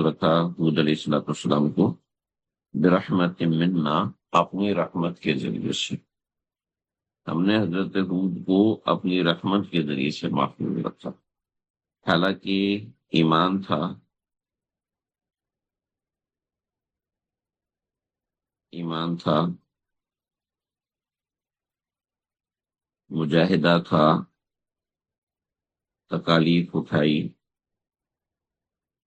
رکھا حود علیہ السلام کو برحمت منا، اپنی رحمت کے ذریعے سے. ہم نے حضرت حود کو اپنی رحمت کے ذریعے سے محفوظ رکھا. حالانکہ ایمان تھا، مجاہدہ تھا، تکالیف اٹھائی،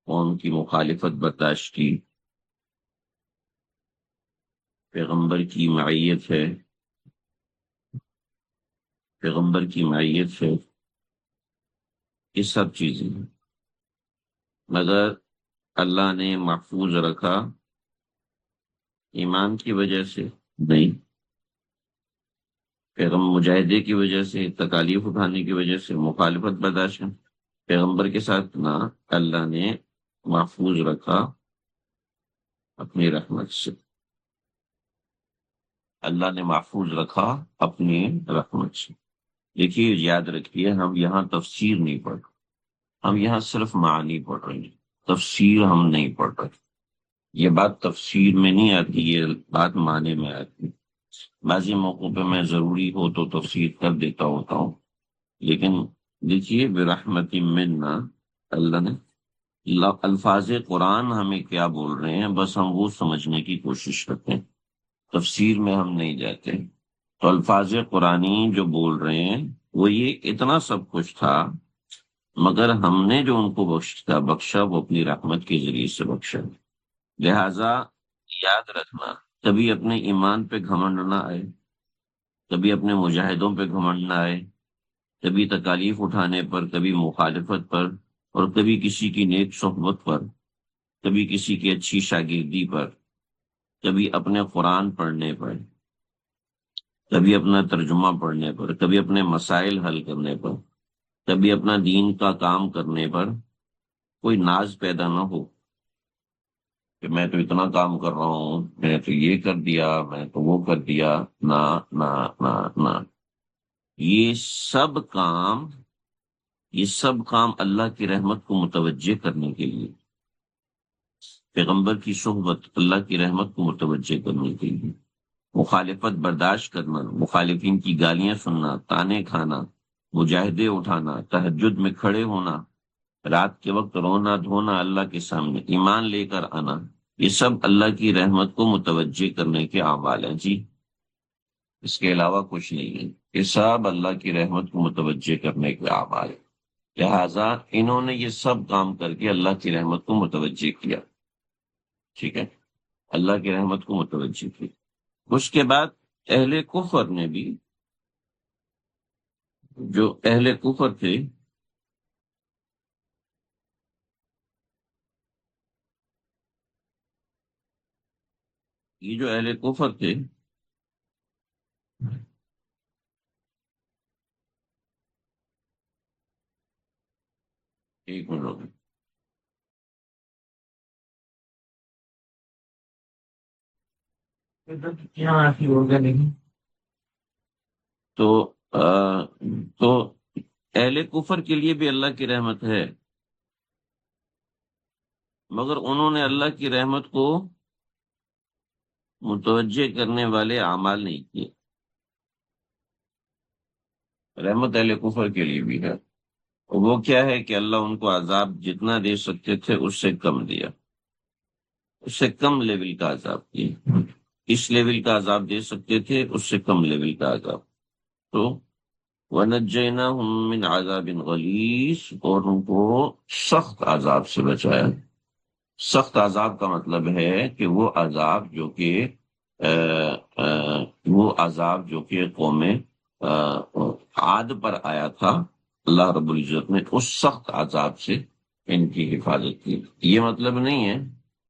قوم کی مخالفت برداشت کی، پیغمبر کی معیت ہے، یہ سب چیزیں ہیں. مگر اللہ نے محفوظ رکھا ایمان کی وجہ سے نہیں، پیغمبر مجاہدے کی وجہ سے، تکالیف اٹھانے کی وجہ سے، مخالفت برداشت پیغمبر کے ساتھ نہ، اللہ نے محفوظ رکھا اپنی رحمت سے. اللہ نے محفوظ رکھا اپنی رحمت سے. دیکھیے، یاد رکھیے، ہم یہاں تفسیر نہیں پڑھ رہے، ہم یہاں صرف معنی پڑھ رہے ہیں، تفسیر ہم نہیں پڑھ رہے. یہ بات تفسیر میں نہیں آتی، یہ بات معنی میں آتی. بعضی موقعوں پہ میں ضروری ہو تو تفسیر کر دیتا ہوتا ہوں، لیکن دیکھیے برحمت منا، اللہ نے الفاظ قرآن ہمیں کیا بول رہے ہیں، بس ہم وہ سمجھنے کی کوشش کرتے ہیں، تفسیر میں ہم نہیں جاتے. تو الفاظ قرآنی جو بول رہے ہیں وہ یہ اتنا سب کچھ تھا، مگر ہم نے جو ان کو بخشا وہ اپنی رحمت کے ذریعے سے بخشا. لہذا یاد رکھنا، کبھی اپنے ایمان پہ گھمنڈ نہ آئے، کبھی اپنے مجاہدوں پہ گھمنڈ نہ آئے، کبھی تکالیف اٹھانے پر، کبھی مخالفت پر، اور کبھی کسی کی نیک صحبت پر، کبھی کسی کی اچھی شاگردی پر، کبھی اپنے قرآن پڑھنے پر، کبھی اپنا ترجمہ پڑھنے پر، کبھی اپنے مسائل حل کرنے پر، کبھی اپنا دین کا کام کرنے پر کوئی ناز پیدا نہ ہو کہ میں تو اتنا کام کر رہا ہوں، میں نے تو یہ کر دیا، میں تو وہ کر دیا. نہ نہ نہ نہ، یہ سب کام اللہ کی رحمت کو متوجہ کرنے کے لیے، پیغمبر کی صحبت اللہ کی رحمت کو متوجہ کرنے کے لیے، مخالفت برداشت کرنا، مخالفین کی گالیاں سننا، تانے کھانا، مجاہدے اٹھانا، تہجد میں کھڑے ہونا، رات کے وقت رونا دھونا اللہ کے سامنے، ایمان لے کر آنا، یہ سب اللہ کی رحمت کو متوجہ کرنے کے اعمال ہیں جی، اس کے علاوہ کچھ نہیں ہے. یہ سب اللہ کی رحمت کو متوجہ کرنے کے اعمال ہیں. لہذا انہوں نے یہ سب کام کر کے اللہ کی رحمت کو متوجہ کیا. ٹھیک ہے، اللہ کی رحمت کو متوجہ کی. اس کے بعد اہل کفر نے بھی، جو اہل کفر تھے، یہ جو اہل کفر تھے، ایک منٹ، تو تو اہل کفر کے لیے بھی اللہ کی رحمت ہے، مگر انہوں نے اللہ کی رحمت کو متوجہ کرنے والے اعمال نہیں کیے. رحمت اہل کفر کے لیے بھی ہے، وہ کیا ہے کہ اللہ ان کو عذاب جتنا دے سکتے تھے اس سے کم دیا، اس سے کم لیول کا عذاب دیا. اس لیول کا عذاب دے سکتے تھے، اس سے کم لیول کا عذاب. تو وَنَجَّيْنَاهُم مِّنْ عَذَابٍ غَلِيظٍ، اور ان کو سخت عذاب سے بچایا. سخت عذاب کا مطلب ہے کہ وہ عذاب جو کہ قوم عاد پر آیا تھا، اللہ رب العزت نے اس سخت عذاب سے ان کی حفاظت کی. یہ مطلب نہیں ہے